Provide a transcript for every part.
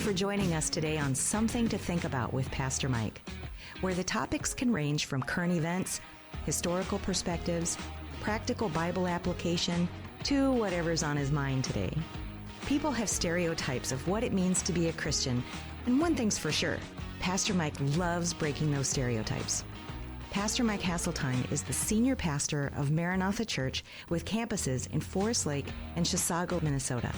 for joining us today on Something to Think About with Pastor Mike, where the topics can range from current events, historical perspectives, practical Bible application, to whatever's on his mind today. People have stereotypes of what it means to be a Christian, and one thing's for sure, Pastor Mike loves breaking those stereotypes. Pastor Mike Hasseltine is the senior pastor of Maranatha Church with campuses in Forest Lake and Chisago, Minnesota.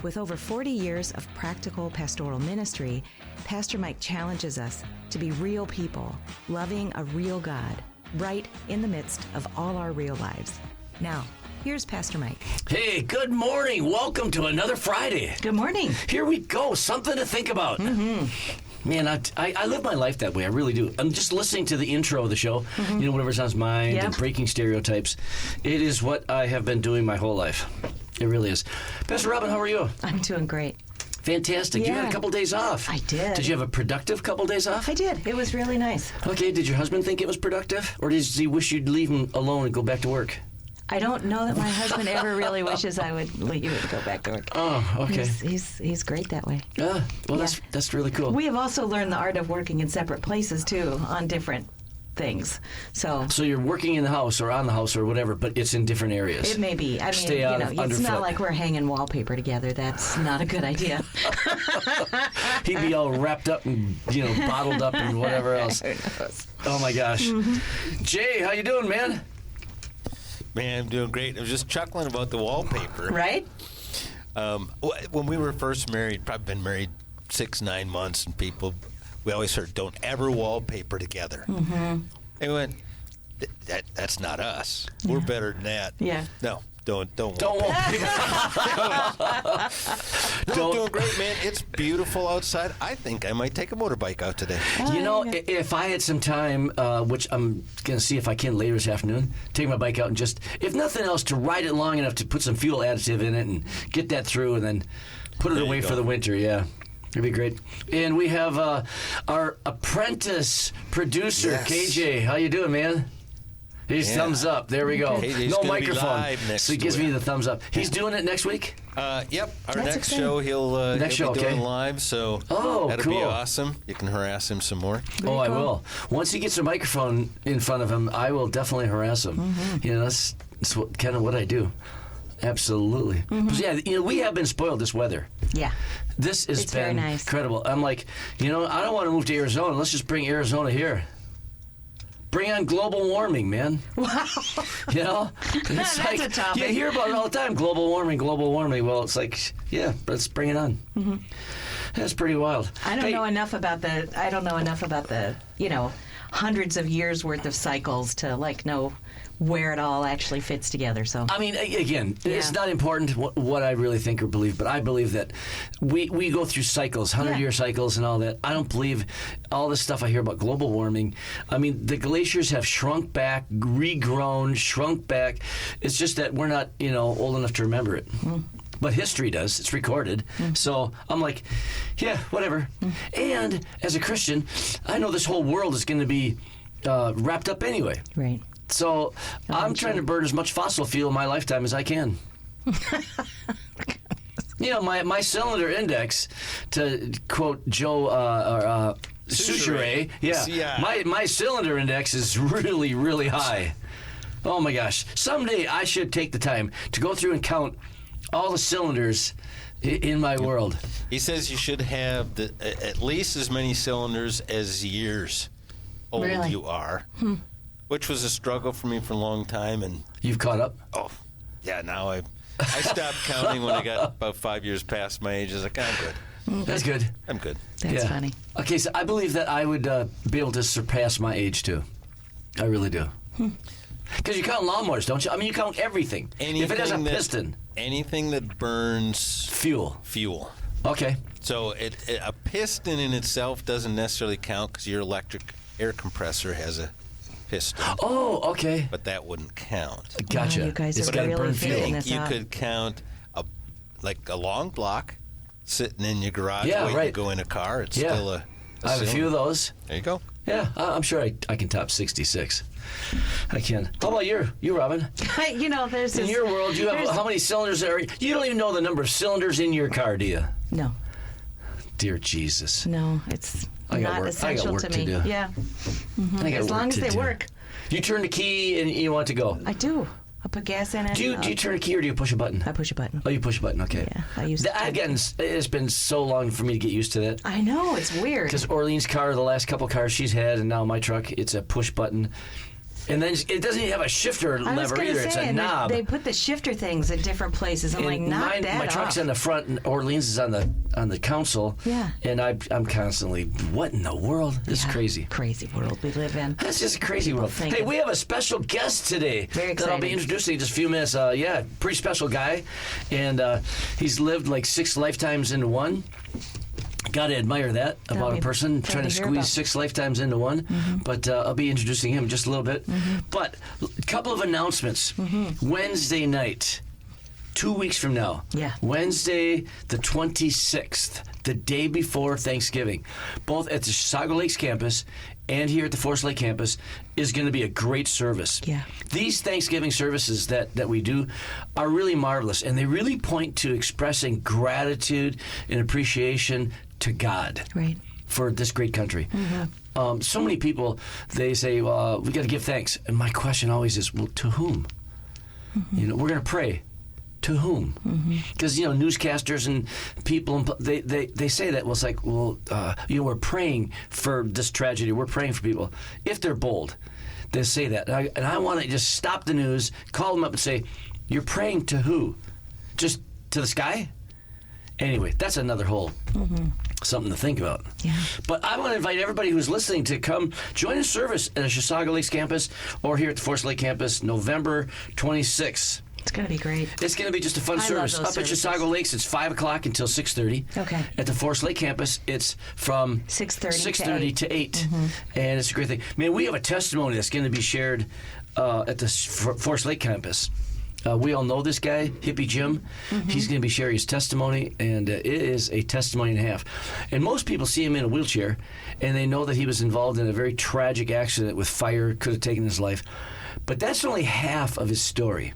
With over 40 years of practical pastoral ministry, Pastor Mike challenges us to be real people, loving a real God, right in the midst of all our real lives. Now, here's Pastor Mike. Hey, good morning. Welcome to another Friday. Good morning. Here we go. Something to think about. Mm-hmm. Man, I live my life that way. I really do. I'm just listening to the intro of the show, whatever's on my mind, and breaking stereotypes. It is what I have been doing my whole life. It really is. Pastor Robin, how are you? I'm doing great. Fantastic. You had a couple days off. I did. Did you have a productive couple days off? I did. It was really nice. Okay. Did your husband think it was productive? Or does he wish you'd leave him alone and go back to work? I don't know that my husband ever really wishes I would leave and go back to work. Oh, okay. He's great that way. That's really cool. We have also learned the art of working in separate places, too, on different things. So you're working in the house or on the house or whatever, but it's in different areas. It may be. I mean, it's not like we're hanging wallpaper together. That's not a good idea. He'd be all wrapped up and, bottled up and whatever else. Who knows? Oh, my gosh. Mm-hmm. Jay, how you doing, man? Man, I'm doing great. I was just chuckling about the wallpaper. Right? When we were first married, probably been married 6-9 months, and we always heard, don't ever wallpaper together. Mm-hmm. And went, that's not us. We're better than that. Yeah. No, don't wallpaper. We're doing great, man. It's beautiful outside. I think I might take a motorbike out today. If I had some time, which I'm going to see if I can later this afternoon, take my bike out and just, if nothing else, to ride it long enough to put some fuel additive in it and get that through and then put it away for the winter, yeah. It'd be great. And we have our apprentice producer, KJ. How you doing, man? He's thumbs up. There we go. No microphone. So he gives me the thumbs up. He's doing it next week? Yep. Our next show, he'll be doing live, so that'll be awesome. You can harass him some more. I will. Once he gets a microphone in front of him, I will definitely harass him. Mm-hmm. That's kind of what I do. Absolutely. Mm-hmm. Yeah, we have been spoiled this weather. Yeah. This has been very nice. Incredible. I'm like, I don't want to move to Arizona. Let's just bring Arizona here. Bring on global warming, man. Wow. It's That's a topic. You hear about it all the time, global warming. Well, it's like, let's bring it on. Mm-hmm. That's pretty wild. I don't know enough about the hundreds of years worth of cycles to know where it all actually fits together. So I mean, again, it's not important what I really think or believe, but I believe that we go through cycles, 100-year cycles and all that. I don't believe all this stuff I hear about global warming. I mean, the glaciers have shrunk back, regrown, shrunk back. It's just that we're not, old enough to remember it. Mm. But history does. It's recorded. Mm. So I'm like, whatever. Mm. And as a Christian, I know this whole world is going to be wrapped up anyway. Right. So I'm trying to burn as much fossil fuel in my lifetime as I can. My cylinder index, to quote Joe Souchere, my cylinder index is really, really high. Oh my gosh. Someday I should take the time to go through and count all the cylinders in my world. He says you should have at least as many cylinders as years old you are. Which was a struggle for me for a long time, and you've caught up. Oh, yeah. Now I stopped counting when I got about 5 years past my age. I was like, I'm good. That's good. I'm good. That's funny. Okay, so I believe that I would be able to surpass my age too. I really do. Because you count lawnmowers, don't you? I mean, you count everything. If it has a piston, anything that burns fuel. Okay. So a piston in itself doesn't necessarily count because your electric air compressor has a piston. Oh, okay. But that wouldn't count. Gotcha. Wow, you guys are really figuring this out. You could count a long block sitting in your garage waiting to go in a car. It's still a I have a few of those. There you go. Yeah, I'm sure I can top 66. I can. How about you, Robin? There's in your world, you have how many cylinders are? You don't even know the number of cylinders in your car, do you? No. dear Jesus. No, it's I got not work. essential I got work to me. to do. Yeah. As long as they work. You turn the key and you want it to go. I do. I put gas in it. Do you turn a key or do you push a button? I push a button. Oh, you push a button. Okay. Yeah, I use it. It's been so long for me to get used to that. I know, it's weird. Because Orleans' car, the last couple cars she's had, and now my truck, it's a push button. And then it doesn't even have a shifter lever either. It's a knob. They put the shifter things at different places. I'm like, knock that my off. truck's in the front, and Orleans is on the console. Yeah. And I'm constantly, what in the world? This is crazy. Crazy world we live in. That's just a crazy world. Hey, we have a special guest today. Very exciting. That I'll be introducing in just a few minutes. Pretty special guy. And he's lived like 6 lifetimes into one. Got to admire that about a person trying to squeeze 6 lifetimes into one. Mm-hmm. But I'll be introducing him in just a little bit. Mm-hmm. But a couple of announcements. Mm-hmm. Wednesday night, 2 weeks from now. Yeah. Wednesday the 26th, the day before Thanksgiving, both at the Chisago Lakes campus and here at the Forest Lake campus, is going to be a great service. Yeah. These Thanksgiving services that we do are really marvelous, and they really point to expressing gratitude and appreciation to God. Right. For this great country. Mm-hmm. So many people, they say, well, we got to give thanks. And my question always is, well, to whom? Mm-hmm. We're going to pray. To whom? Because, newscasters and people, they say that. Well, it's like, well, we're praying for this tragedy. We're praying for people. If they're bold, they say that. And I want to just stop the news, call them up and say, you're praying to who? Just to the sky? Anyway, that's another whole something to think about. Yeah. But I want to invite everybody who's listening to come join a service at the Chisago Lakes campus or here at the Forest Lake campus, November 26th. It's going to be great. It's going to be just a fun service. Up at Chisago Lakes, it's 5 o'clock until 6:30. Okay. At the Forest Lake campus, it's from 6:30 to 8. And it's a great thing. Man, we have a testimony that's going to be shared at the Forest Lake campus. We all know this guy, Hippie Jim. He's going to be sharing his testimony, and it is a testimony and a half. And most people see him in a wheelchair, and they know that he was involved in a very tragic accident with fire, could have taken his life. But that's only half of his story.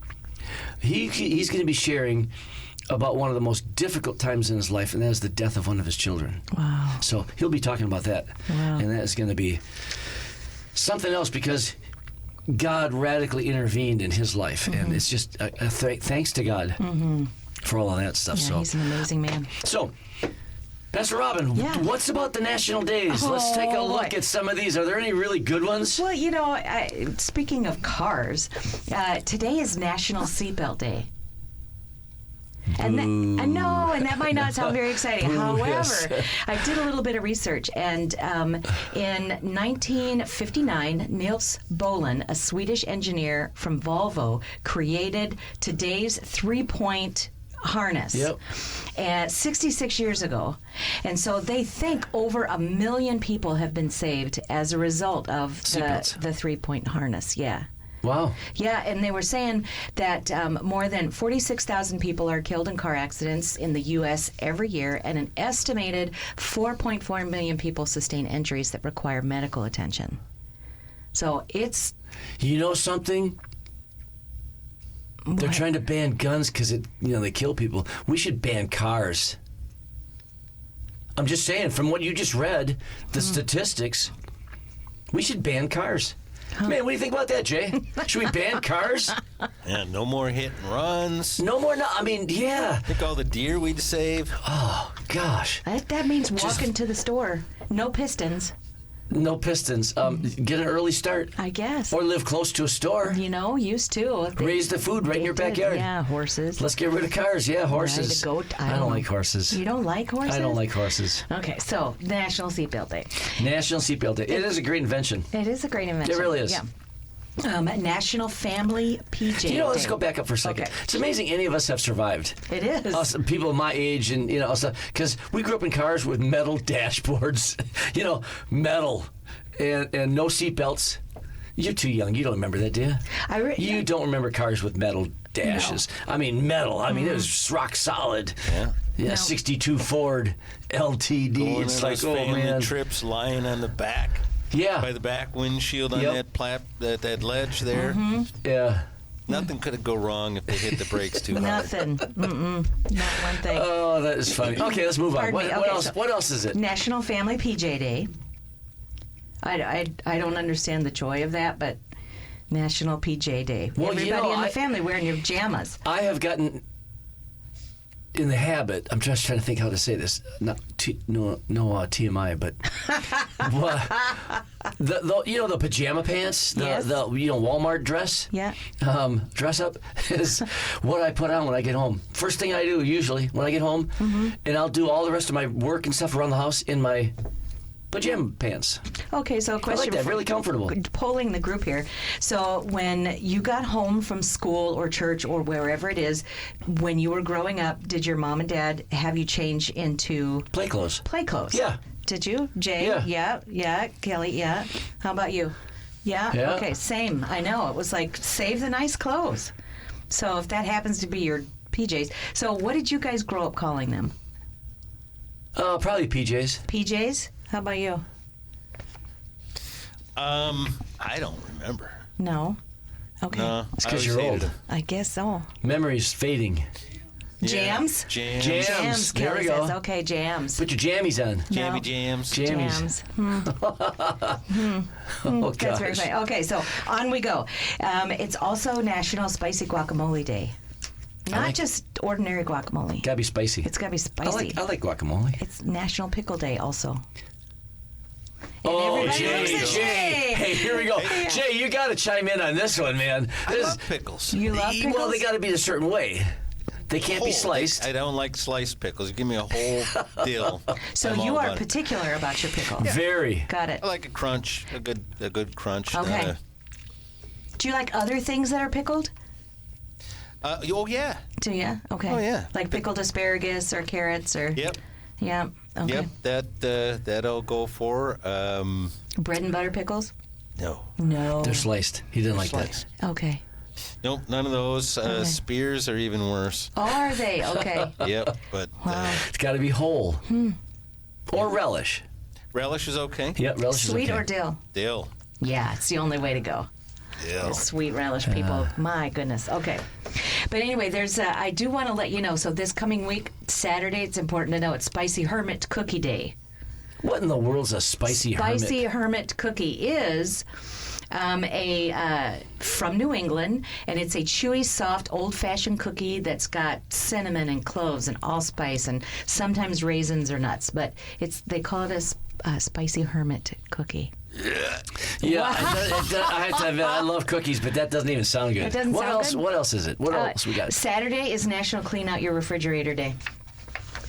He's going to be sharing about one of the most difficult times in his life, and that is the death of one of his children. Wow. So he'll be talking about that. Wow. And that is going to be something else because God radically intervened in his life. And it's just thanks to God for all of that stuff. Yeah, he's an amazing man. So, Pastor Robin, what's about the national days? Let's take a look at some of these. Are there any really good ones? Well, speaking of cars, today is National Seatbelt Day. And that might not sound very exciting. However, yes. I did a little bit of research, and in 1959, Nils Bohlin, a Swedish engineer from Volvo, created today's three-point harness 66 years ago. And so they think over 1 million people have been saved as a result of the three-point harness. Yeah. Wow. Yeah, and they were saying that more than 46,000 people are killed in car accidents in the U.S. every year, and an estimated 4.4 million people sustain injuries that require medical attention. So it's... You know something? They're trying to ban guns because they kill people. We should ban cars. I'm just saying, from what you just read, the statistics, we should ban cars. Man, what do you think about that, Jay? Should we ban cars? Yeah, no more hit and runs. No more. Yeah. Think all the deer we'd save. Oh, gosh. That means walking to the store. No pistons. No pistons. Get an early start. I guess. Or live close to a store. Used to. Raise the food right in your backyard. Yeah, horses. Let's get rid of cars. Yeah, horses. Right, a goat. I don't like horses. You don't like horses? I don't like horses. Okay, so National Seatbelt Day. National Seatbelt Day. It is a great invention. It is a great invention. It really is. Yeah. National Family PJ Day. Let's go back up for a second. Okay. It's amazing any of us have survived. It is. Us, people my age, and because we grew up in cars with metal dashboards, metal, and no seatbelts. You're too young. You don't remember that, do you? You don't remember cars with metal dashes. No. I mean, metal. I mean, it was rock solid. Yeah. Yeah, 62 Ford LTD. Going it's on like, those family man. trips lying on the back. Yeah. By the back windshield on that ledge there. Mm-hmm. Yeah. Nothing could go wrong if they hit the brakes too hard. Nothing. Not one thing. Oh, that is funny. Okay, let's move on. Pardon me. What Okay, else? so- What else is it? National Family PJ Day. I don't understand the joy of that, but National PJ Day. Well, Everybody in the family wearing your pajamas. I have gotten in the habit. I'm just trying to think how to say this. Not no TMI, but the pajama pants, the Yes. Walmart dress. Yeah. Dress up is what I put on when I get home. First thing I do usually when I get home, and I'll do all the rest of my work and stuff around the house in my pajama pants. Okay, so a question. I like that. for- Really comfortable. Polling the group here. So when you got home from school or church or wherever it is, when you were growing up, did your mom and dad have you change into Play clothes. play clothes? Yeah. Did you? Jay? Yeah. Yeah. Kelly? Yeah. How about you? Yeah? Yeah. Okay, same. I know. It was like, save the nice clothes. So if that happens to be your PJs. So what did you guys grow up calling them? Probably PJs. PJs? How about you? I don't remember. No. Okay. No, It's I 'cause always you're hated old. them. I guess so. Memories fading. Yeah. Jams? Jams. Jams. There Kelly we go. says. Okay, jams. Put your jammies on. Jammy No. jams. Jammies. Oh, That's very gosh. funny. Okay, so on we go. It's also National Spicy Guacamole Day. Not like- just ordinary guacamole. Gotta be spicy. It's got to be spicy. I like guacamole. It's National Pickle Day also. Oh, everybody Jay, loves it. Jay. Hey, here we go. Jay, you got to chime in on this one, man. I love pickles. You love pickles? Well, they got to be a certain way. They can't be Whole. sliced. I don't like sliced pickles. Give me a whole dill. So I'm you all are about it. particular about your pickle. Very. Got it. I like a crunch, a good crunch. Okay. Do you like other things that are pickled? Oh yeah. Do you? Okay. Oh, yeah. Like pickled asparagus or carrots or. Yep. Yeah. Okay. Yep. That'll go for. Bread and butter pickles? No. No. They're sliced. He didn't like Sliced. Okay. Nope. None of those. Okay. Spears are even worse. Are they? Okay. Yep. But Wow. that. It's got to be whole. Or relish. relish is okay. Yep, relish is Sweet okay. or dill? Dill. Yeah, it's the only way to go. Dill. The sweet relish people. My goodness. Okay. But anyway, there's I do want to let you know. So this coming week, Saturday, it's important to know it's Spicy Hermit Cookie Day. What in the world's a spicy hermit? Spicy Hermit cookie is from New England, and it's a chewy, soft, old-fashioned cookie that's got cinnamon and cloves and allspice and sometimes raisins or nuts. But they call it a Spicy Hermit cookie. Yeah, I have to admit, I love cookies, but that doesn't even sound good. It doesn't what sound else? good? What else is it? What else we got? Saturday is National Clean Out Your Refrigerator Day.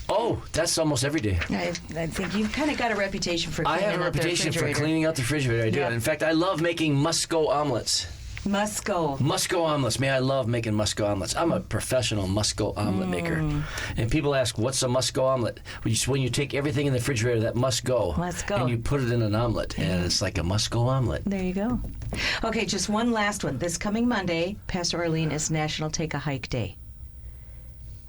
Oh, that's almost every day. I think you've kind of got a reputation for I cleaning have a out the reputation for refrigerator. cleaning out the refrigerator. I do. Yeah. In fact, I love making Musco omelets. Musco. Musco omelets. Man, I love making Musco omelets. I'm a professional Musco omelet maker. And people ask, what's a Musco omelet? When you take everything in the refrigerator that must go, and you put it in an omelet, and it's like a Musco omelet. There you go. Okay, just one last one. This coming Monday, Pastor Arlene, is National Take a Hike Day.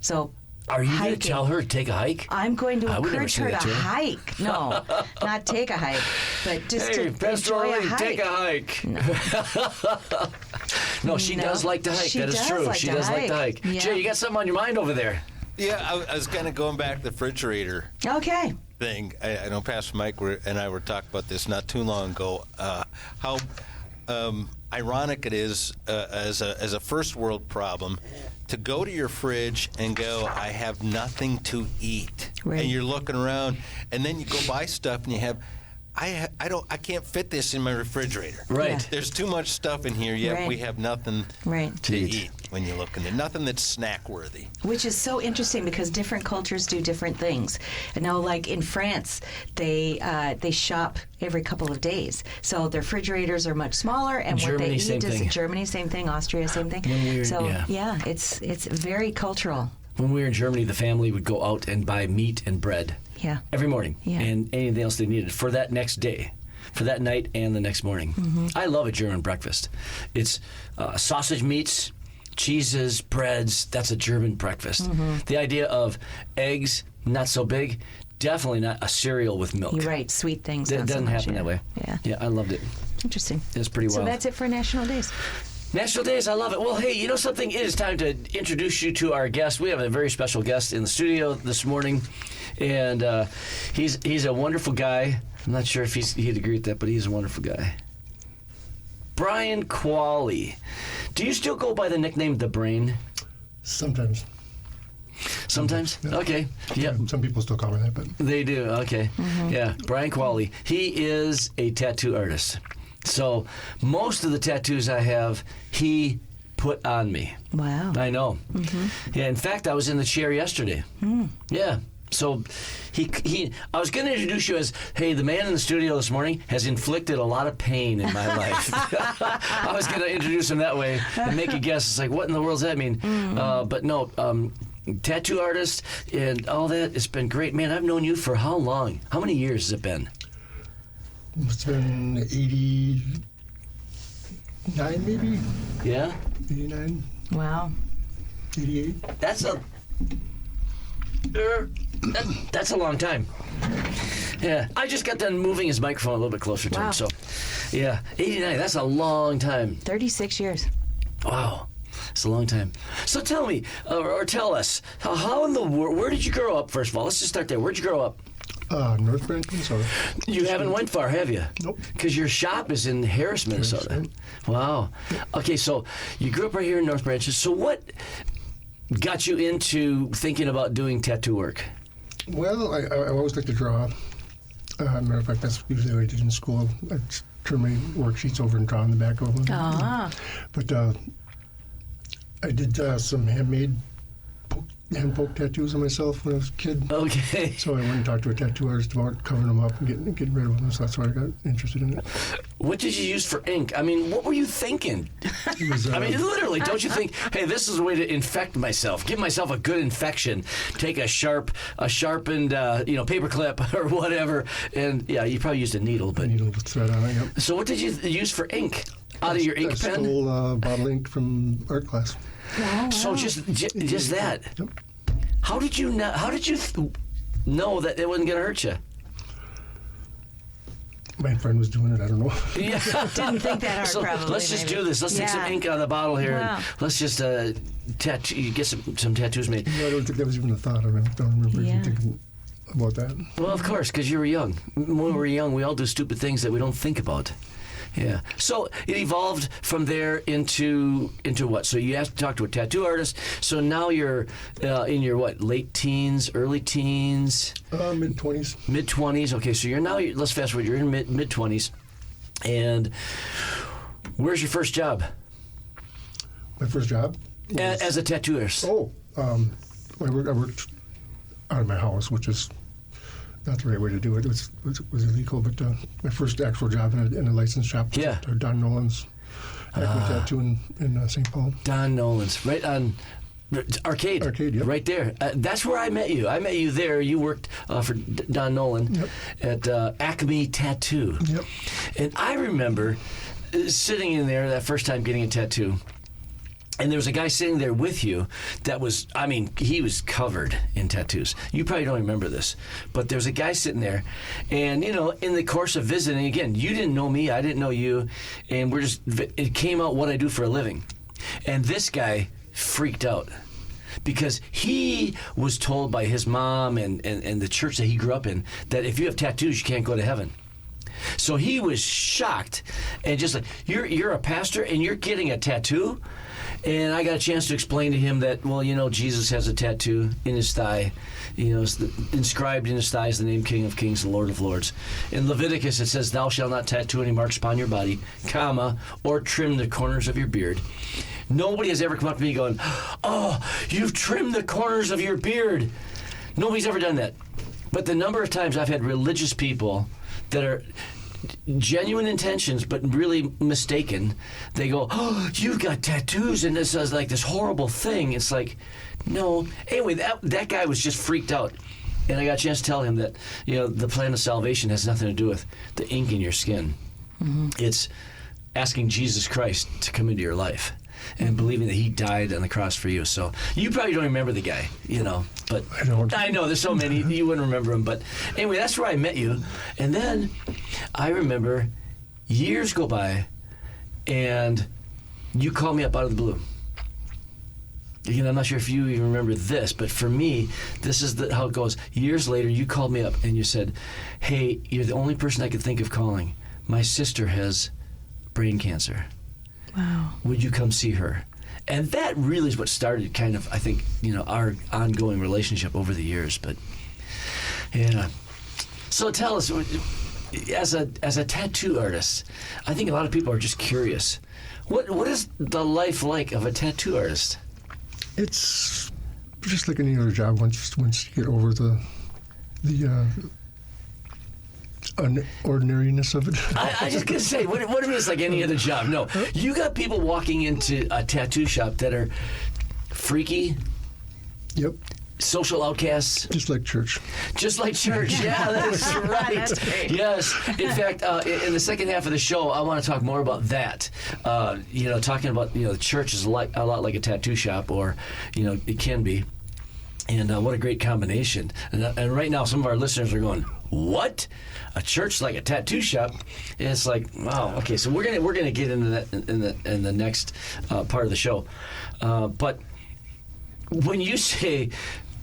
So, Are you going to hiking. tell her to take a hike? I'm going to I would never encourage say her that to to her. hike. No, not take a hike, but just Hey, to Pastor enjoy a Arlene, hike. take a hike. No, she No, does like to hike. she That is does true. like She to does like to hike. hike. Yeah. Jay, you got something on your mind over there? Yeah, I was kind of going back to the refrigerator Okay. thing. I know Pastor Mike and I were talking about this not too long ago. How ironic it is as a first world problem to go to your fridge and go, I have nothing to eat, Right. and you're looking around, and then you go buy stuff and you have. I can't fit this in my refrigerator. Right. Yeah. There's too much stuff in here, yet Right. we have nothing Right. to eat when you look in there. Nothing that's snack worthy. Which is so interesting because different cultures do different things. I know, like in France, they shop every couple of days, so their refrigerators are much smaller, and what Germany, they same eat is thing. Germany, same thing. Austria, same thing. When we were- so yeah. it's very cultural. When we were in Germany, the family would go out and buy meat and bread Yeah. every morning Yeah. and anything else they needed for that next day, for that night and the next morning. Mm-hmm. I love a German breakfast. It's sausage meats, cheeses, breads. That's a German breakfast. Mm-hmm. The idea of eggs, not so big, definitely not a cereal with milk. You're right. Sweet things. That not so doesn't much, happen yeah. that way. Yeah. Yeah, I loved it. Interesting. It's pretty So wild. that's it for National Days. National Days, I love it. Well, hey, you know something? It is time to introduce you to our guest. We have a very special guest in the studio this morning, and he's a wonderful guy. I'm not sure if he'd agree with that, but he's a wonderful guy. Brian Qualley. Do you still go by the nickname The Brain? Sometimes. Sometimes? Yeah. Okay. Yeah. Some people still call me that, but They do. Okay. Yeah. Brian Qualley. He is a tattoo artist. So most of the tattoos I have, he put on me. Wow. I know. Yeah. In fact, I was in the chair yesterday. Yeah. So I was going to introduce you as, hey, the man in the studio this morning has inflicted a lot of pain in my life. I was going to introduce him that way and make a guess. It's like, what in the world does that mean? But no, tattoo artist and all that. It's been great. Man, I've known you for how long? How many years has it been? it's been 89 maybe? Yeah? 89, Wow. 88. That's a long time. Yeah, I just got done moving his microphone a little bit closer to Wow. him. So, yeah, 89, that's a long time. 36 years. Wow, it's a long time. So tell me, or tell us, how in the world, where did you grow up, first of all? Let's just start there. Where'd you grow up? North Branch, Minnesota. You haven't went far, have you? Nope. Because your shop is in Harris, Minnesota. Harris, Wow. Okay, so you grew up right here in North Branch. So what got you into thinking about doing tattoo work? Well, I always like to draw. Matter of fact, that's usually what I did in school. I'd turn my worksheets over and draw on the back of them. Ah. But I did some handmade hand poke tattoos on myself when I was a kid. Okay. So I went and talked to a tattoo artist about covering them up and getting rid of them. So that's why I got interested in it. What did you use for ink? I mean, what were you thinking? It was, I mean, literally, don't you think, hey, this is a way to infect myself, give myself a good infection, take a sharpened, paper clip or whatever, and yeah, you probably used a needle, but. needle with thread on it. Yep. So what did you use for ink? Out of your ink I pen? stole bottle ink from art class. Wow. So just that. Yep. How did you know? How did you know that it wasn't going to hurt you? My friend was doing it. I don't know. Yeah. Didn't think that hard, So probably. let's just maybe. do this. Let's take some Yeah. ink out of the bottle here. Wow. And let's just get some tattoos made. No, I don't think that was even a thought. I don't remember Yeah. even thinking about that. Well, of course, because you were young. When we're young, we all do stupid things that we don't think about. Yeah. So it evolved from there into what? So you have to talk to a tattoo artist. So now you're in your what? Late teens, early teens, Mid-20s. mid-20s. Okay. So let's fast forward. You're in mid-20s, and where's your first job My first job was, as a tattooist? I worked out of my house, which is not the right way to do it. It was illegal, but my first actual job in a licensed shop was Yeah. at Don Nolan's Acme Tattoo in St. Paul. Don Nolan's, right on Arcade. Arcade, yep. Right there. That's where I met you. I met you there. You worked for Don Nolan at Acme Tattoo. Yep. And I remember sitting in there that first time getting a tattoo. And there was a guy sitting there with you that was, I mean, he was covered in tattoos. You probably don't remember this, but there was a guy sitting there. And, in the course of visiting, again, you didn't know me, I didn't know you. And it came out what I do for a living. And this guy freaked out because he was told by his mom and the church that he grew up in that if you have tattoos, you can't go to heaven. So he was shocked and just like, you're a pastor and you're getting a tattoo? And I got a chance to explain to him that, well, Jesus has a tattoo in his thigh. Inscribed in his thigh is the name King of Kings and Lord of Lords. In Leviticus, it says, thou shalt not tattoo any marks upon your body, or trim the corners of your beard. Nobody has ever come up to me going, oh, you've trimmed the corners of your beard. Nobody's ever done that. But the number of times I've had religious people that are genuine intentions, but really mistaken. They go, oh, you've got tattoos, and this is like this horrible thing. It's like, no. Anyway, that guy was just freaked out. And I got a chance to tell him that, the plan of salvation has nothing to do with the ink in your skin. Mm-hmm. It's asking Jesus Christ to come into your life and believing that he died on the cross for you. So you probably don't remember the guy, but I don't. I know there's so many you wouldn't remember him. But anyway, that's where I met you. And then I remember years go by, and You called me up out of the blue. Again, I'm not sure if you even remember this, but for me, this is how it goes. Years later, you called me up and you said, hey, you're the only person I could think of calling. My sister has brain cancer. Wow. Would you come see her? And that really is what started kind of, I think, our ongoing relationship over the years. But, yeah. So tell us, as a tattoo artist, I think a lot of people are just curious. What is the life like of a tattoo artist? It's just like any other job. Once you get over the unordinariness of it. I just gonna say, what do you mean it's like any other job? No, you got people walking into a tattoo shop that are freaky. Yep. Social outcasts. Just like church. Just like church. Yeah, that's right. That's great. Yes. In fact, in the second half of the show, I want to talk more about that. Talking about the church is a lot like a tattoo shop, or it can be. And what a great combination. And right now, some of our listeners are going, "What? A church like a tattoo shop?" And it's like, wow. Okay, so we're gonna get into that in the next part of the show. But when you say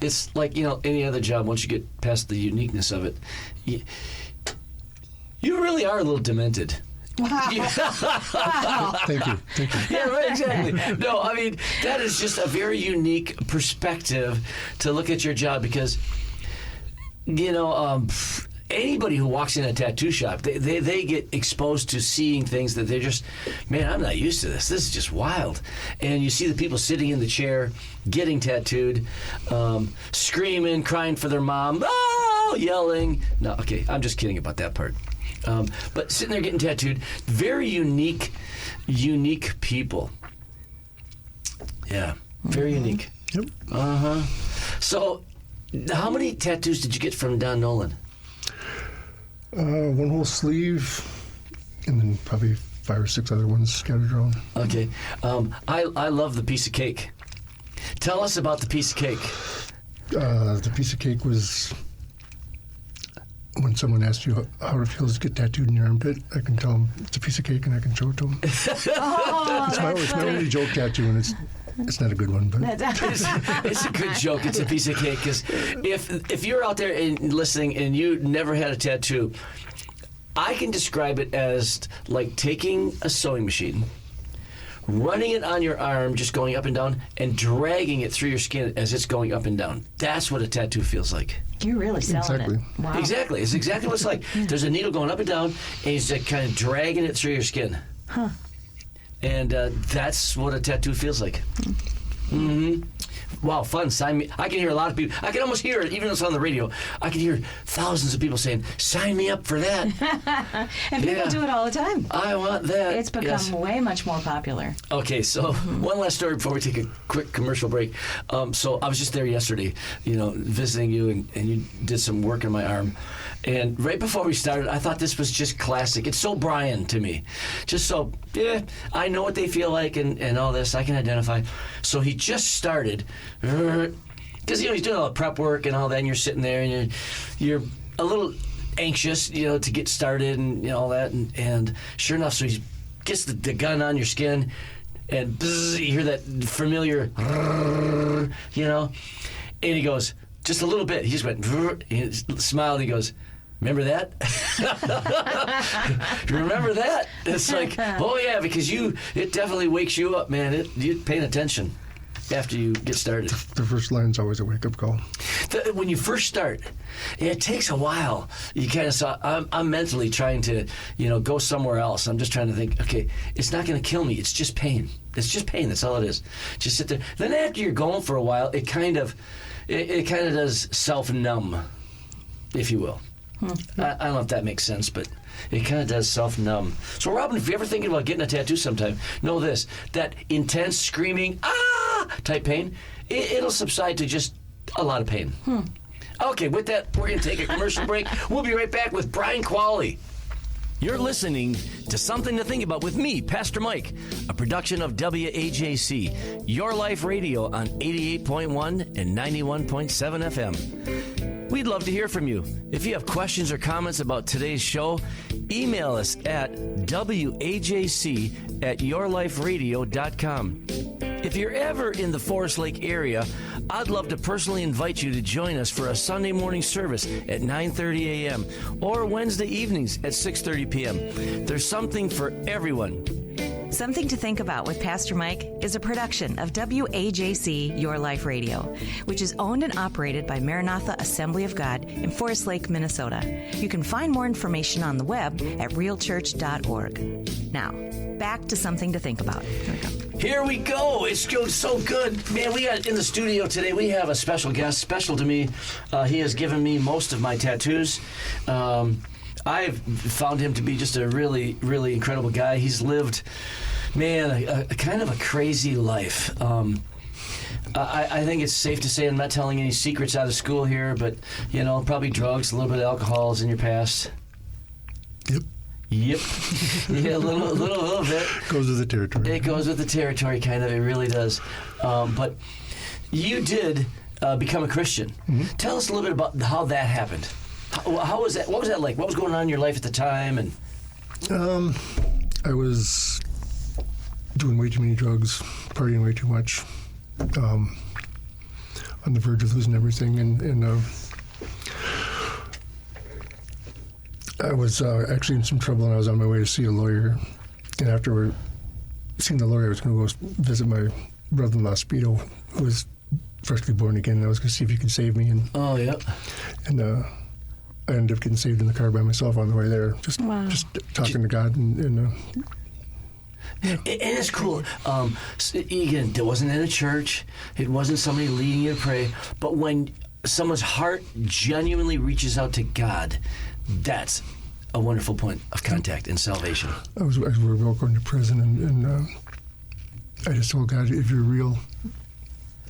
it's like any other job, once you get past the uniqueness of it, you really are a little demented. Wow. Wow. Thank you. Yeah, right, exactly. No, I mean, that is just a very unique perspective to look at your job, because, anybody who walks in a tattoo shop, they get exposed to seeing things that they're just, man, I'm not used to this. This is just wild. And you see the people sitting in the chair, getting tattooed, screaming, crying for their mom, oh, yelling. No, okay, I'm just kidding about that part. But sitting there getting tattooed, very unique people. Yeah, very unique. Yep. Uh-huh. So, how many tattoos did you get from Don Nolan? One whole sleeve, and then probably 5 or 6 other ones scattered around. Okay. I love the piece of cake. Tell us about the piece of cake. The piece of cake was when someone asks you how it feels to get tattooed in your armpit. I can tell them it's a piece of cake, and I can show it to them. It's my only joke tattoo, and it's not a good one, but It's a good joke. It's a piece of cake, because if you're out there and listening and you never had a tattoo, I can describe it as like taking a sewing machine, running it on your arm, just going up and down, and dragging it through your skin as it's going up and down. That's what a tattoo feels like. You're really selling Exactly. it. Wow. Exactly. It's exactly what it's like. There's a needle going up and down, and he's like kind of dragging it through your skin. Huh. And that's what a tattoo feels like. Mm-hmm. Wow, fun. Sign me. I can hear a lot of people. I can almost hear it, even though it's on the radio. I can hear thousands of people saying, sign me up for that. And people do it all the time. I want that. It's become way much more popular. Okay, so one last story before we take a quick commercial break. So I was just there yesterday, visiting you, and you did some work on my arm. And right before we started, I thought this was just classic. It's so Brian to me. Just so, I know what they feel like and all this. I can identify. So he just started, because, he's doing all the prep work and all that, and you're sitting there, and you're a little anxious, to get started and all that. And sure enough, so he gets the gun on your skin, and bzz, you hear that familiar, and he goes, just a little bit. He just went, he smiled, and he goes, remember that? You remember that? It's like, oh yeah, because it definitely wakes you up, man. You're paying attention after you get started. The first line's always a wake-up call. When you first start, it takes a while. You kind of saw, I'm mentally trying to, go somewhere else. I'm just trying to think, okay, it's not going to kill me. It's just pain. It's just pain. That's all it is. Just sit there. Then after you're going for a while, it kind of does self-numb, if you will. I don't know if that makes sense, but it kind of does self-numb. So, Robin, if you're ever thinking about getting a tattoo sometime, know this, that intense screaming, type pain, it'll subside to just a lot of pain. Okay, with that, we're going to take a commercial break. We'll be right back with Brian Qualley. You're listening to Something to Think About with me, Pastor Mike, a production of WAJC, Your Life Radio on 88.1 and 91.7 FM. We'd love to hear from you. If you have questions or comments about today's show, email us at wajc@wajc.com. at yourliferadio.com. If you're ever in the Forest Lake area, I'd love to personally invite you to join us for a Sunday morning service at 9:30 a.m. or Wednesday evenings at 6:30 p.m. There's something for everyone. Something to Think About with Pastor Mike is a production of WAJC Your Life Radio, which is owned and operated by Maranatha Assembly of God in Forest Lake, Minnesota. You can find more information on the web at realchurch.org. Now, back to Something to Think About. Here we go. It's going so good. Man, we got in the studio today, we have a special guest, special to me. He has given me most of my tattoos. I've found him to be just a really, really incredible guy. He's lived, man, a kind of a crazy life. I think it's safe to say I'm not telling any secrets out of school here, but, you know, probably drugs, a little bit of alcohol is in your past. Yep. Yeah, a little bit. Goes with the territory. It goes with the territory, kind of. It really does. But you did become a Christian. Mm-hmm. Tell us a little bit about how that happened. How was that? What was that like? What was going on in your life at the time? And I was doing way too many drugs, partying way too much, on the verge of losing everything, and I was actually in some trouble, and I was on my way to see a lawyer. And after seeing the lawyer, I was going to go visit my brother-in-law, Speedo, who was freshly born again, and I was going to see if he could save me. And I ended up getting saved in the car by myself on the way there, just talking to God. And it's cool. Again, it wasn't in a church. It wasn't somebody leading you to pray. But when someone's heart genuinely reaches out to God, that's a wonderful point of contact and salvation. I was going to prison, and I just told God, if you're real,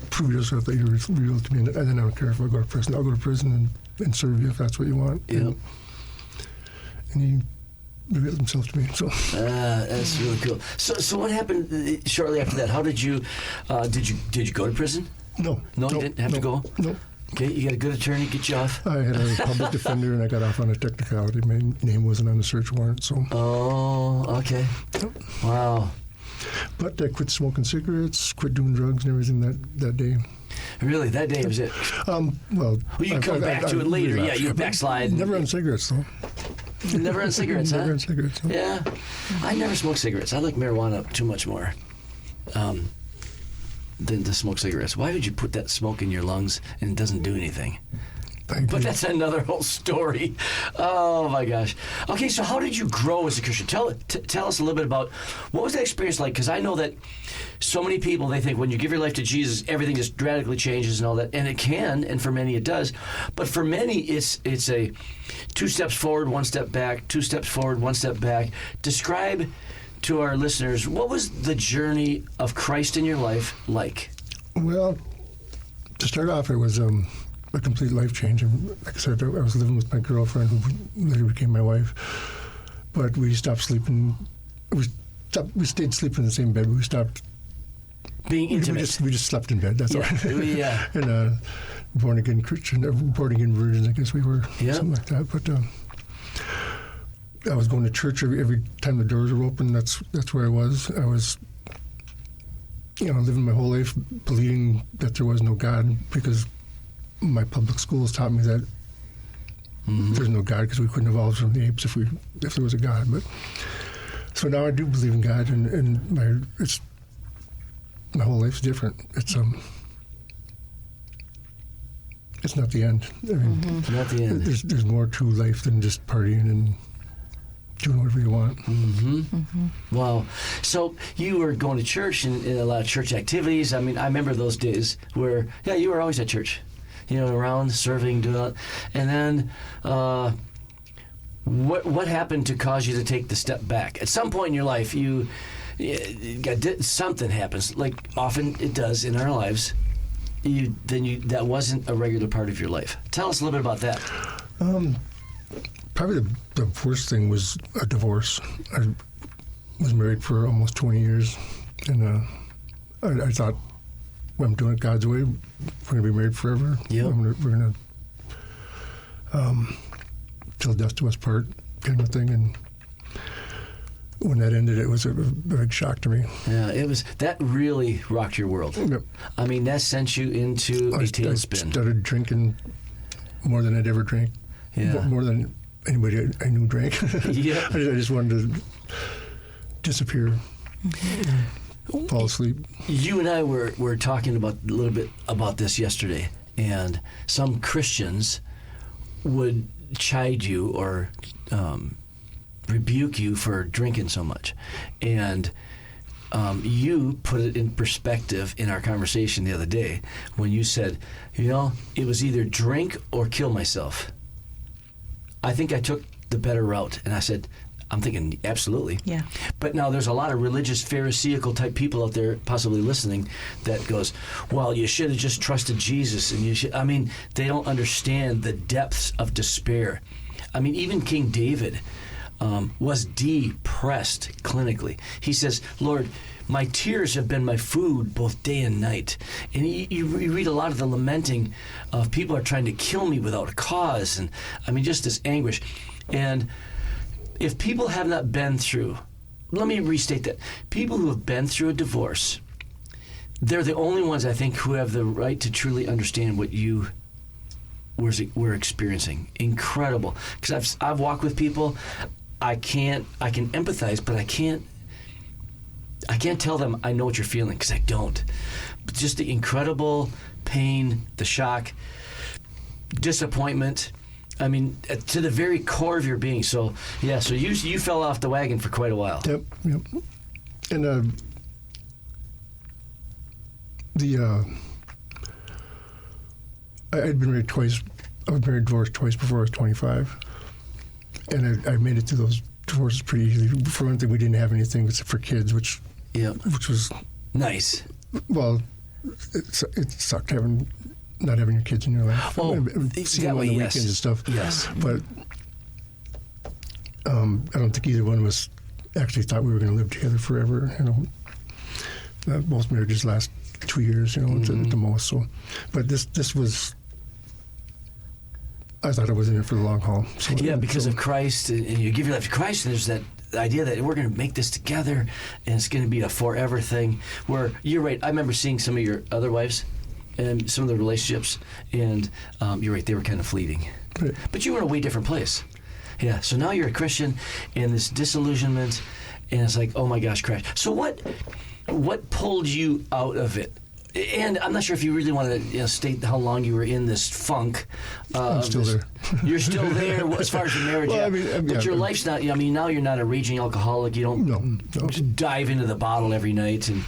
prove yourself that you're real to me, and then I don't care if I go to prison. I'll go to prison and serve you if that's what you want. Yeah. And he revealed himself to me. So that's really cool. So what happened shortly after that? How did you did you go to prison? No, you didn't have to go. No. Okay, you got a good attorney, get you off. I had a public defender, and I got off on a technicality. My name wasn't on the search warrant, so. Oh, okay. Yep. Wow. But I quit smoking cigarettes, quit doing drugs and everything that day. Really? That day was it? Well, you come back to it later. Yeah, you backslide. Never on cigarettes, though. Never on cigarettes, huh? Never on cigarettes. No. Yeah. I never smoked cigarettes. I like marijuana too much more than to smoke cigarettes. Why would you put that smoke in your lungs and it doesn't do anything? But that's another whole story. Oh, my gosh. Okay, so how did you grow as a Christian? Tell us a little bit about what was that experience like? Because I know that so many people, they think when you give your life to Jesus, everything just radically changes and all that. And it can, and for many it does. But for many, it's a 2 steps forward, 1 step back, 2 steps forward, 1 step back. Describe to our listeners, what was the journey of Christ in your life like? Well, to start off, it was a complete life change. And like I said, I was living with my girlfriend, who later became my wife. But we stopped sleeping. We stayed sleeping in the same bed, but we stopped being intimate. We just slept in bed. That's all. Yeah. And born again Christian, born again virgins, I guess we were, something like that. But I was going to church every time the doors were open. That's where I was. I was, living my whole life believing that there was no God, because my public schools taught me that there's no God, because we couldn't evolve from the apes if there was a God. But so now I do believe in God, and my whole life's different. It's not the end. I mean, not the end. There's more to life than just partying and doing whatever you want. Wow. So you were going to church and a lot of church activities. I mean, I remember those days where, you were always at church, around serving, doing that. And then what happened to cause you to take the step back? At some point in your life, something happens, like often it does in our lives. That wasn't a regular part of your life. Tell us a little bit about that. Probably the worst thing was a divorce. I was married for almost 20 years, and I thought, well, I'm doing it God's way. We're going to be married forever. Yep. We're going to till death do us part, kind of thing. And when that ended, it was a big shock to me. Yeah, that really rocked your world. Yep. I mean, that sent you into a tailspin. I started drinking more than I'd ever drank. Yeah. More than anybody I knew drank. Yeah. I just wanted to disappear, fall asleep. You and I were talking a little bit about this yesterday, and some Christians would chide you or rebuke you for drinking so much. And you put it in perspective in our conversation the other day when you said, it was either drink or kill myself. I think I took the better route. And I said, I'm thinking, absolutely. Yeah. But now there's a lot of religious Pharisaical type people out there possibly listening that goes, well, you should have just trusted Jesus. And they don't understand the depths of despair. I mean, even King David was depressed clinically. He says, Lord, my tears have been my food both day and night. And you read a lot of the lamenting of people are trying to kill me without a cause. And just this anguish. And if people have not been through, let me restate that. People who have been through a divorce, they're the only ones, I think, who have the right to truly understand what you were experiencing. Incredible. Because I've walked with people, I can empathize, but I can't tell them I know what you're feeling, because I don't. But just the incredible pain, the shock, disappointment, to the very core of your being. So you fell off the wagon for quite a while. Yep. And I'd been married twice. I was divorced twice before I was 25. And I made it through those divorces pretty easily. For one thing, we didn't have anything except for kids, which was nice. Well, it sucked not having your kids in your life. Oh, seeing them on the weekends and stuff. Yes. But I don't think either one of us actually thought we were going to live together forever. Most marriages last 2 years, at the most. So, but this was. I thought I was in it for the long haul. So, because of Christ, and you give your life to Christ, and there's that idea that we're going to make this together, and it's going to be a forever thing. Where you're right. I remember seeing some of your other wives, and some of the relationships, and you're right. They were kind of fleeting, right. But you were in a way different place. Yeah. So now you're a Christian, and this disillusionment, and it's like, oh my gosh, crash. So what pulled you out of it? And I'm not sure if you really want to state how long you were in this funk. I'm still there. You're still there as far as your marriage. Well, but your life's not. Now you're not a raging alcoholic. You don't dive into the bottle every night and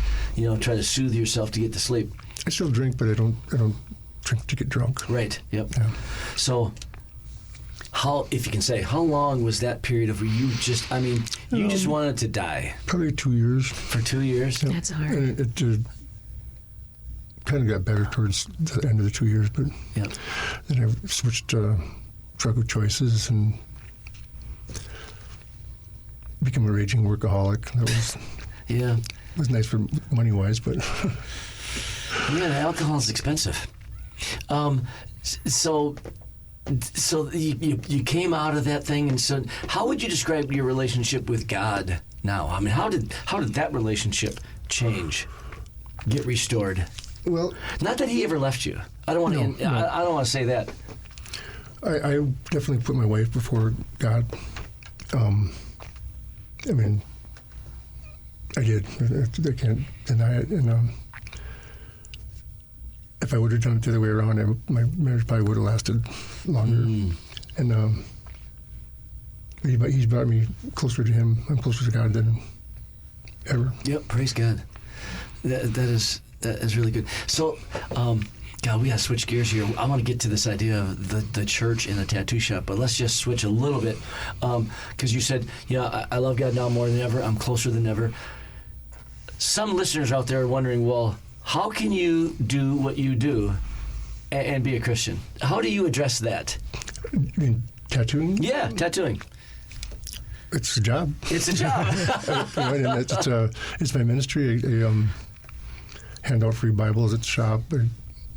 try to soothe yourself to get to sleep. I still drink, but I don't drink to get drunk. Right. Yep. Yeah. So, if you can say, how long was that period of where you just? You just wanted to die. Probably 2 years. For 2 years. Yep. That's hard. And it kind of got better towards the end of the 2 years, but then I switched drug of choices and became a raging workaholic. That was nice for money wise, but the alcohol is expensive. So you came out of that thing, and so how would you describe your relationship with God now? How did that relationship change, get restored? Well, not that he ever left you. I don't want to. No. I don't want to say that. I definitely put my wife before God. I did. I can't deny it. And if I would have done it the other way around, my marriage probably would have lasted longer. And he's brought me closer to him. I'm closer to God than ever. Yep. Praise God. That is really good. So, God, we got to switch gears here. I want to get to this idea of the church and the tattoo shop, but let's just switch a little bit. Because you said, I love God now more than ever. I'm closer than ever. Some listeners out there are wondering, well, how can you do what you do and be a Christian? How do you address that? You mean tattooing? Yeah, tattooing. It's a job. It's a job. It's my ministry. I hand out free Bibles at the shop.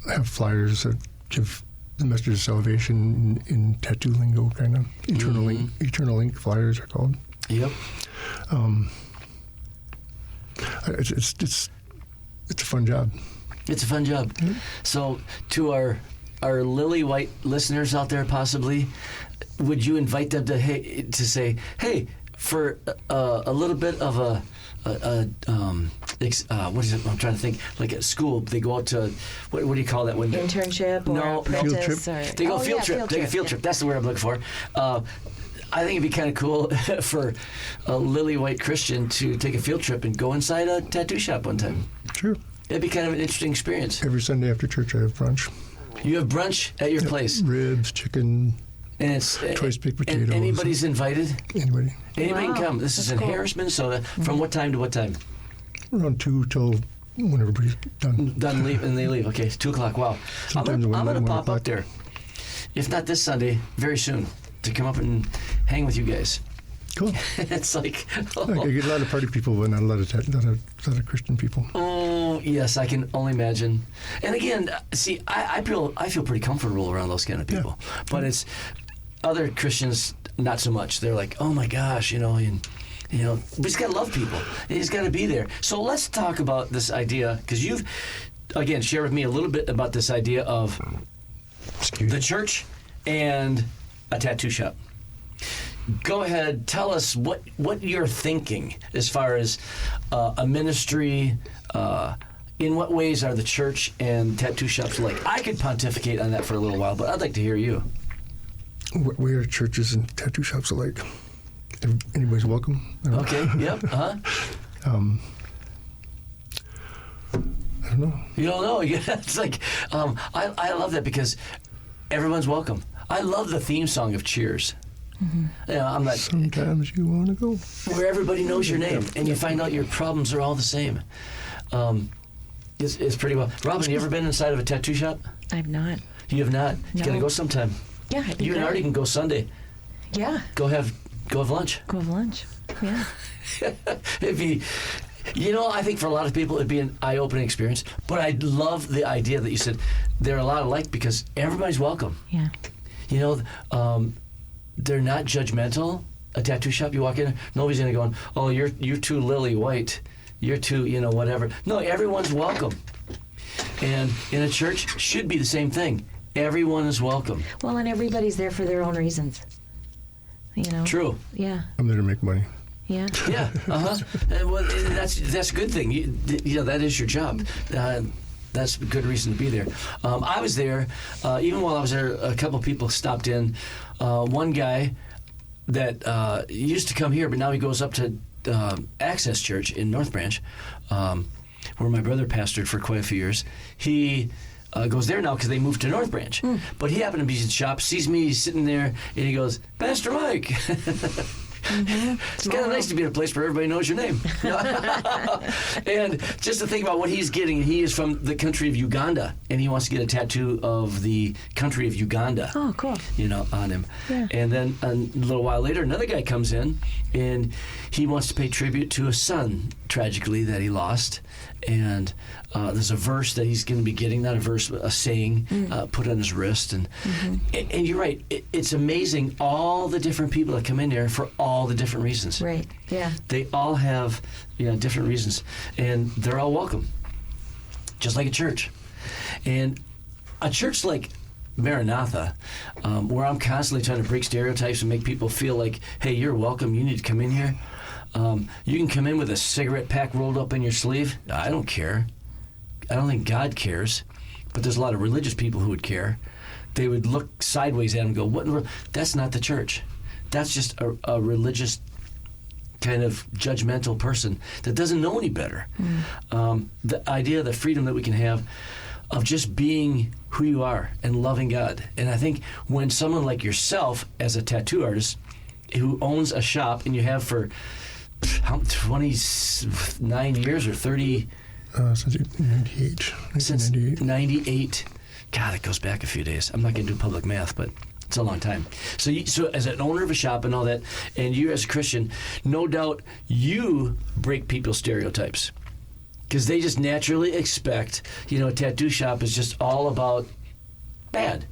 I have flyers that give the message of salvation in tattoo lingo, kind of. Eternal ink flyers are called. Yep. It's a fun job. It's a fun job. Mm-hmm. So, to our lily white listeners out there, possibly, would you invite them to say, hey, for a little bit of what is it? I'm trying to think. Like at school, they go out to what do you call that when internship or apprentice? Field or they go field trip. Take a field trip. That's the word I'm looking for. I think it'd be kind of cool for a lily white Christian to take a field trip and go inside a tattoo shop one time. Sure. It'd be kind of an interesting experience. Every Sunday after church, I have brunch. You have brunch at your place, Ribs, chicken, and it's choice baked potatoes. And anybody's invited. Anybody. Anybody can come. This is in cool. Harris, Minnesota. From what time to what time? Around 2 till when everybody's done. Done leave and they leave. Okay, it's 2:00. Wow. Sometimes I'm one gonna pop o'clock. up there, if not this Sunday, very soon, to come up and hang with you guys. Cool. It's like, I get a lot of party people, but not a lot of Christian people. oh yes, I can only imagine. And again, see, I feel pretty comfortable around those kind of people. Yeah. But it's other Christians not so much. They're like, oh my gosh, and we just gotta love people. You just gotta be there. So let's talk about this idea, because you've again shared with me a little bit about this idea of Excuse the me. church and a tattoo shop. Go ahead, tell us what you're thinking as far as a ministry. In what ways are the church and tattoo shops like? I could pontificate on that for a little while, but I'd like to hear you. What way are churches and tattoo shops alike? Anybody's welcome. I don't know. Okay, yep, I don't know. You don't know. Yeah, it's like, I love that because everyone's welcome. I love the theme song of Cheers. Mm-hmm. I'm not. Sometimes you want to go. Where everybody knows your name and you find out your problems are all the same. It's pretty well. Robin, you ever been inside of a tattoo shop? I've not. You have not. You No. gotta go sometime. Yeah, I'd be You and glad. Artie can go Sunday. Yeah, Go have lunch. go have lunch. Yeah. It'd be, I think for a lot of people it'd be an eye-opening experience. But I love the idea that you said they're a lot alike because everybody's welcome. Yeah. They're not judgmental. A tattoo shop, you walk in, nobody's gonna go, oh, you're too lily white, you're too, whatever. No, everyone's welcome. And in a church, should be the same thing. Everyone is welcome. Well, and everybody's there for their own reasons. True. Yeah. I'm there to make money. Yeah. Yeah. Well, that's a good thing. That is your job. That's a good reason to be there. I was there, even while I was there, a couple people stopped in. One guy that used to come here, but now he goes up to Access Church in North Branch, where my brother pastored for quite a few years. He goes there now because they moved to North Branch. But he happened to be in the shop, sees me sitting there, and he goes, Pastor Mike. Mm-hmm. It's kind of nice to be in a place where everybody knows your name. And just to think about what he's getting, he is from the country of Uganda, and he wants to get a tattoo of the country of Uganda. Oh, cool. On him. Yeah. And then a little while later, another guy comes in, and he wants to pay tribute to a son, tragically, that he lost. And there's a verse that he's going to be getting, not a verse, but a saying put on his wrist. And you're right. It's amazing all the different people that come in there for all the different reasons. Right. Yeah. They all have different reasons, and they're all welcome, just like a church. And a church like Maranatha, where I'm constantly trying to break stereotypes and make people feel like, hey, you're welcome. You need to come in here. You can come in with a cigarette pack rolled up in your sleeve. I don't care. I don't think God cares. But there's a lot of religious people who would care. They would look sideways at him and go, "What in the world?" That's not the church. That's just a religious kind of judgmental person that doesn't know any better. The idea, the freedom that we can have of just being who you are and loving God. And I think when someone like yourself, as a tattoo artist, who owns a shop, and you have for 29 years or 30... Since 98. Since 1998. 98. God, it goes back a few days. I'm not going to do public math, but it's a long time. So as an owner of a shop and all that, and you as a Christian, no doubt you break people's stereotypes. Because they just naturally expect, a tattoo shop is just all about bad.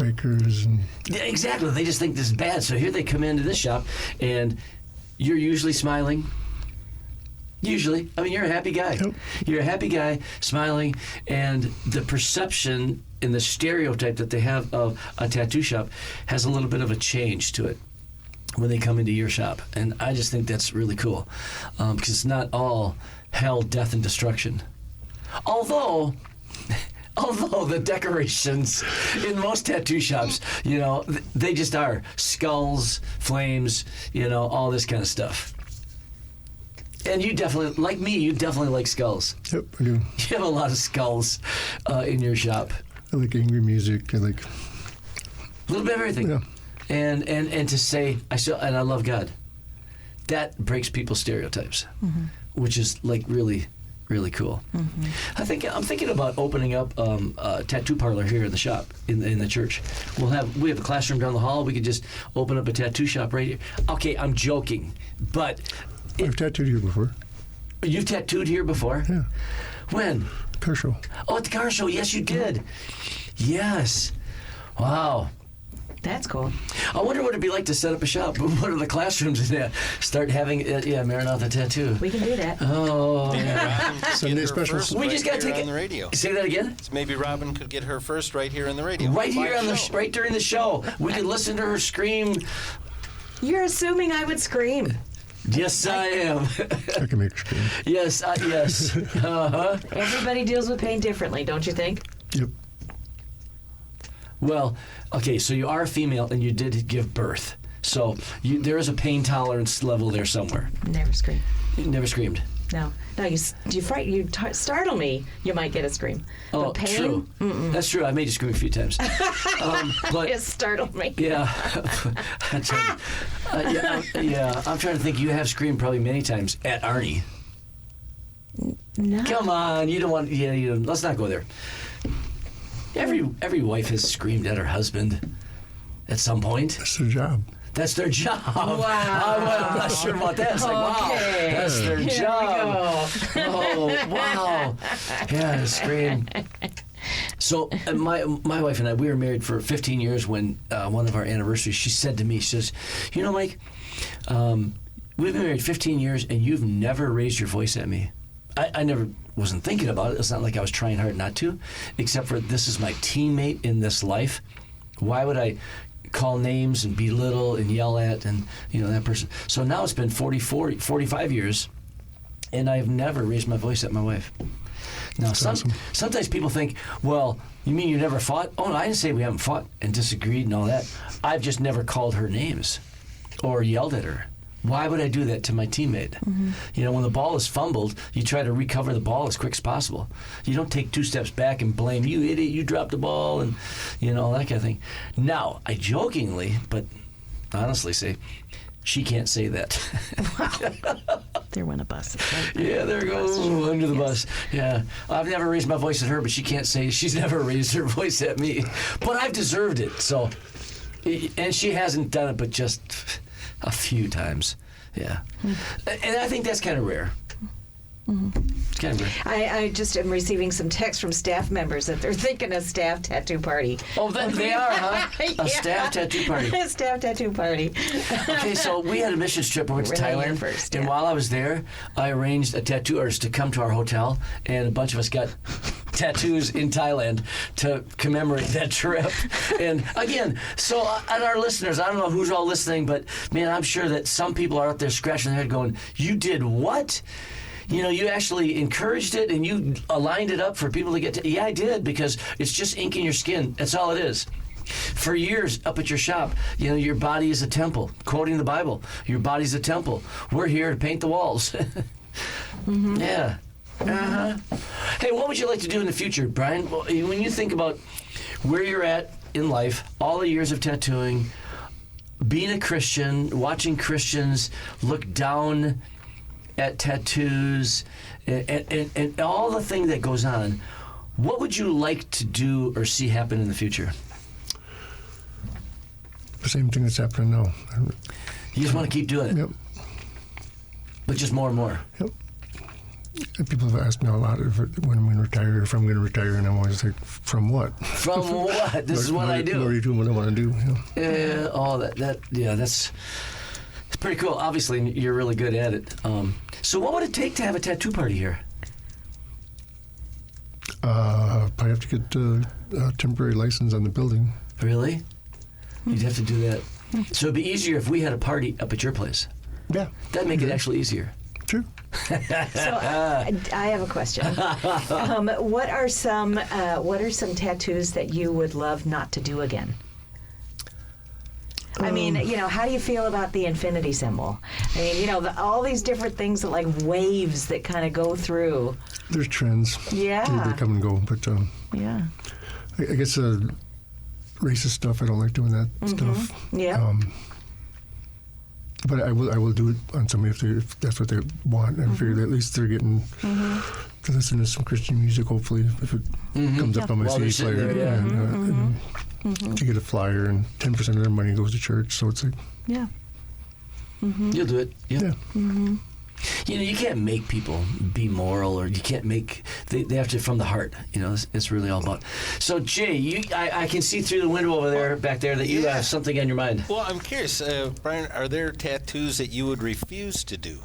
bikers and Yeah, exactly. They just think this is bad. So here they come into this shop, and you're usually smiling. Usually. I mean, you're a happy guy. Yep. You're a happy guy, smiling, and the perception and the stereotype that they have of a tattoo shop has a little bit of a change to it when they come into your shop. And I just think that's really cool, because it's not all hell, death, and destruction. Although the decorations in most tattoo shops, they just are skulls, flames, all this kind of stuff. And you definitely, like me, you definitely like skulls. Yep, I do. You have a lot of skulls in your shop. I like angry music. I like A little bit of everything. Yeah. And to say, I love God, that breaks people's stereotypes, which is like really, really cool. I'm thinking about opening up a tattoo parlor here in the shop, in the church. We have a classroom down the hall. We could just open up a tattoo shop right here. Okay, I'm joking, but I've tattooed here before. you've tattooed here before? Yeah, When? car show. Oh, at the car show. Yes, you did. Yes. Wow. That's cool. I wonder what it'd be like to set up a shop. What are the classrooms in there? Start having, Maranatha tattoo. We can do that. Oh, yeah. Robin could Sunday get her specials. first We right just got to here take on the radio. Say that again? So maybe Robin could get her first right here on the radio. Right here Live on show. right during the show. We could listen to her scream. You're assuming I would scream. Yes, I am. I can make her scream. Yes, yes. Uh-huh. Everybody deals with pain differently, don't you think? Yep. Well, okay, so you are a female and you did give birth. So there is a pain tolerance level there somewhere. Never scream. You never screamed. No, you startle me. You might get a scream. Oh, But pain, true. That's true. I made you scream a few times. But it startled me. yeah, I'm trying to think. You have screamed probably many times at Arnie. No. Come on, you don't want. Yeah, let's not go there. Every wife has screamed at her husband at some point. That's their job. That's their job. Wow. I'm not sure about that. It's like, wow, Okay. that's their Here job. Oh, wow. Yeah, scream. So my wife and I, we were married for 15 years. When one of our anniversaries, she said to me, she says, Mike, we've been married 15 years and you've never raised your voice at me. I never wasn't thinking about it. It's not like I was trying hard not to, except for this is my teammate in this life. Why would I call names and belittle and yell at and that person? So now it's been 45 years, and I've never raised my voice at my wife. Now, awesome. Sometimes people think, well, you mean you never fought? Oh, no, I didn't say we haven't fought and disagreed and all that. I've just never called her names or yelled at her. Why would I do that to my teammate? When the ball is fumbled, you try to recover the ball as quick as possible. You don't take 2 steps back and blame, you idiot, you dropped the ball, and all that kind of thing. Now, I jokingly, but honestly say, she can't say that. There went a bus. Yeah, there goes under the bus. Yeah, I've never raised my voice at her, but she can't say she's never raised her voice at me. But I've deserved it, so. And she hasn't done it, but just a few times. Yeah. And I think that's kind of rare. It's kind of rare. I just am receiving some texts from staff members that they're thinking a staff tattoo party. Oh, they are, huh? Yeah. A staff tattoo party. A staff tattoo party. Okay, so we had a missions trip over to We're not here Thailand, first, and yeah. while I was there, I arranged a tattoo artist to come to our hotel, and a bunch of us got tattoos in Thailand to commemorate that trip. And again, so and our listeners, I don't know who's all listening, but man, I'm sure that some people are out there scratching their head going, you did what? You actually encouraged it and you aligned it up for people to get to. Yeah, I did, because it's just ink in your skin. That's all it is. For years up at your shop, your body is a temple. Quoting the Bible, your body's a temple. We're here to paint the walls. Yeah. Uh-huh. Hey, what would you like to do in the future, Brian? Well, when you think about where you're at in life, all the years of tattooing, being a Christian, watching Christians look down at tattoos, and all the thing that goes on, what would you like to do or see happen in the future? The same thing that's happening now. You just want to keep doing it, Yep. but just more and more. Yep. People have asked me a lot when I'm going to retire, if I'm going to retire, and I'm always like, from what? From what? This is what I do. What are you doing? What I want to do? That's it's pretty cool. Obviously, you're really good at it. So what would it take to have a tattoo party here? Probably have to get a temporary license on the building. Really? You'd have to do that. So it'd be easier if we had a party up at your place. Yeah. That'd make it actually easier. Sure. So I have a question. What are some tattoos that you would love not to do again? I mean, how do you feel about the infinity symbol? I mean, all these different things that like waves that kind of go through. There's trends. Yeah. They come and go, but yeah. I guess racist stuff. I don't like doing that stuff. Yeah. But I will do it on somebody if that's what they want. I figure that at least they're getting to listen to some Christian music. Hopefully, if it comes up on my CD player, there, and to get a flyer, and 10% of their money goes to church. So it's like, yeah, you'll do it. yeah. You can't make people be moral, or you can't make. They have to from the heart. It's really all about. So Jay, I can see through the window over there, back there, that you have something on your mind. Well, I'm curious, Brian. Are there tattoos that you would refuse to do?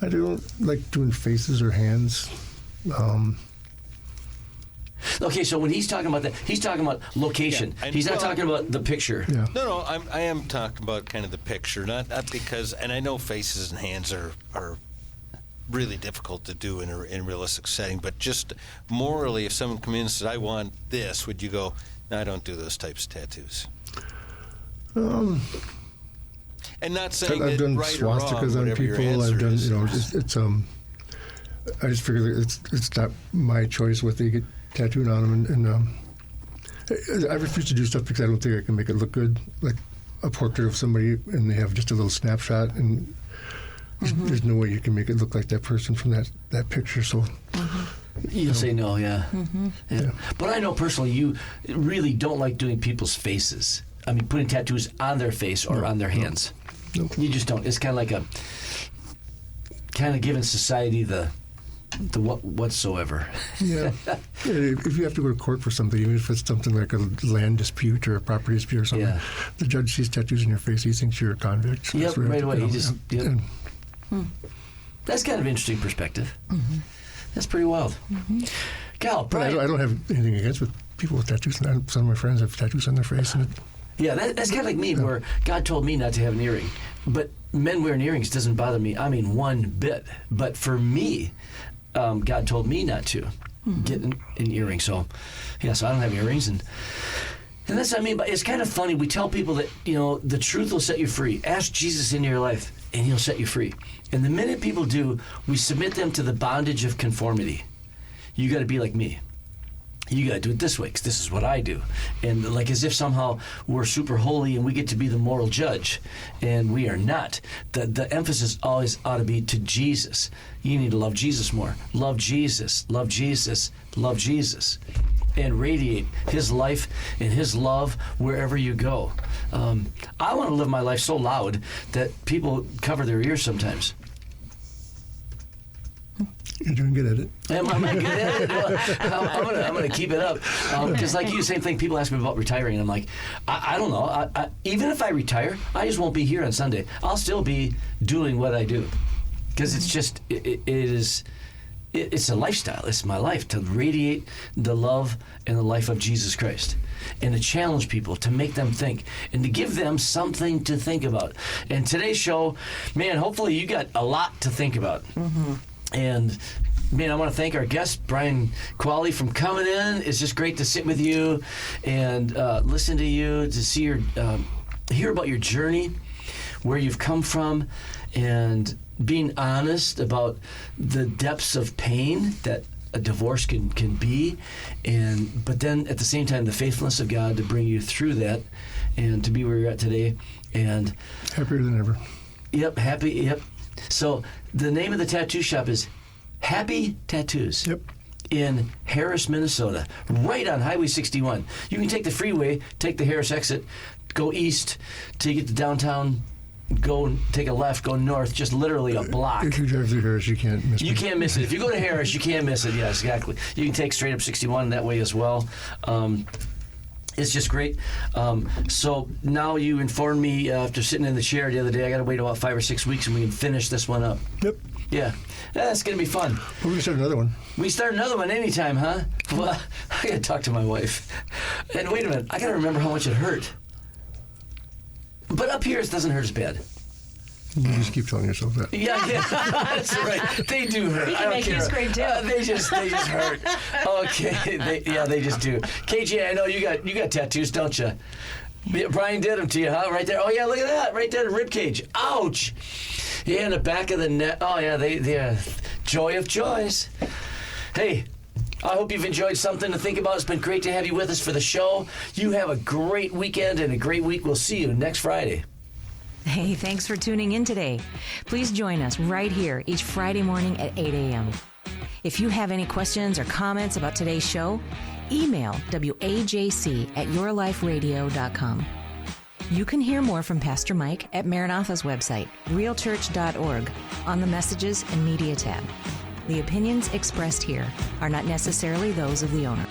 I don't like doing faces or hands. Okay, so when he's talking about that, he's talking about location. Yeah, he's not talking about the picture. Yeah. No, I am talking about kind of the picture, not because, and I know faces and hands are really difficult to do in a realistic setting, but just morally, if someone comes in and says, I want this, would you go, no, I don't do those types of tattoos? And not saying I've that done right or wrong, swastikas on whatever your people. answer I've done, is. it's I just figure that it's not my choice what they get tattooed on them, and I refuse to do stuff because I don't think I can make it look good, like a portrait of somebody and they have just a little snapshot, and there's no way you can make it look like that person from that picture. So you'll say no, yeah. But I know personally you really don't like doing people's faces. I mean, putting tattoos on their face or on their hands. No. You just don't. It's kind of like giving society the whatsoever. Yeah. If you have to go to court for something, even if it's something like a land dispute or a property dispute or something, the judge sees tattoos in your face, he thinks you're a convict. So Yep, right away. That's kind of an interesting perspective. That's pretty wild. Cal, Brian. I don't have anything against with people with tattoos. Some of my friends have tattoos on their face. And that's kind of like me, where God told me not to have an earring. But men wearing earrings doesn't bother me, one bit. But for me, God told me not to get an earring. So I don't have earrings. And that's what I mean. But it's kind of funny. We tell people that, the truth will set you free. Ask Jesus into your life, and he'll set you free. And the minute people do, we submit them to the bondage of conformity. You got to be like me. You got to do it this way because this is what I do. And like as if somehow we're super holy and we get to be the moral judge. And we are not. The emphasis always ought to be to Jesus. You need to love Jesus more. Love Jesus. Love Jesus. Love Jesus. And radiate his life and his love wherever you go. I want to live my life so loud that people cover their ears sometimes. You're doing good at it. Am I good at it? Well, I'm gonna keep it up. Because like you, same thing. People ask me about retiring, and I'm like, I don't know. Even if I retire, I just won't be here on Sunday. I'll still be doing what I do. Because it's just, it's a lifestyle. It's my life to radiate the love and the life of Jesus Christ. And to challenge people, to make them think, and to give them something to think about. And today's show, man, hopefully you got a lot to think about. And man, I want to thank our guest, Brian Qualley, from coming in. It's just great to sit with you and listen to you, to see hear about your journey, where you've come from, and being honest about the depths of pain that a divorce can be, but then at the same time the faithfulness of God to bring you through that and to be where you're at today. And happier than ever. Yep, happy. Yep. So the name of the tattoo shop is Happy Tattoos. Yep. In Harris, Minnesota, right on Highway 61. You can take the freeway, take the Harris exit, go east to get to downtown go take a left, go north, just literally a block. If you drive through Harris, you can't miss it. You can't miss it. If you go to Harris, you can't miss it. Yes, exactly. You can take straight up 61 that way as well. It's just great. So now you informed me after sitting in the chair the other day, I got to wait about 5 or 6 weeks and we can finish this one up. Yep. Yeah. That's going to be fun. We're going to start another one. We start another one anytime, huh? Well, I got to talk to my wife. And wait a minute, I got to remember how much it hurt. But up here, it doesn't hurt as bad. You just keep telling yourself that. Yeah, that's right. They do hurt. He can make you scream too. They just hurt. Okay, they just do. KJ, I know you got tattoos, don't you? Yeah, Brian did them to you, huh? Right there. Oh yeah, look at that, right there, the rib cage. Ouch. Yeah, in the back of the neck. Oh yeah, they joy of joys. Hey. I hope you've enjoyed something to think about. It's been great to have you with us for the show. You have a great weekend and a great week. We'll see you next Friday. Hey, thanks for tuning in today. Please join us right here each Friday morning at 8 a.m. If you have any questions or comments about today's show, email wajc@yourliferadio.com. You can hear more from Pastor Mike at Maranatha's website, realchurch.org, on the Messages and Media tab. The opinions expressed here are not necessarily those of the owner.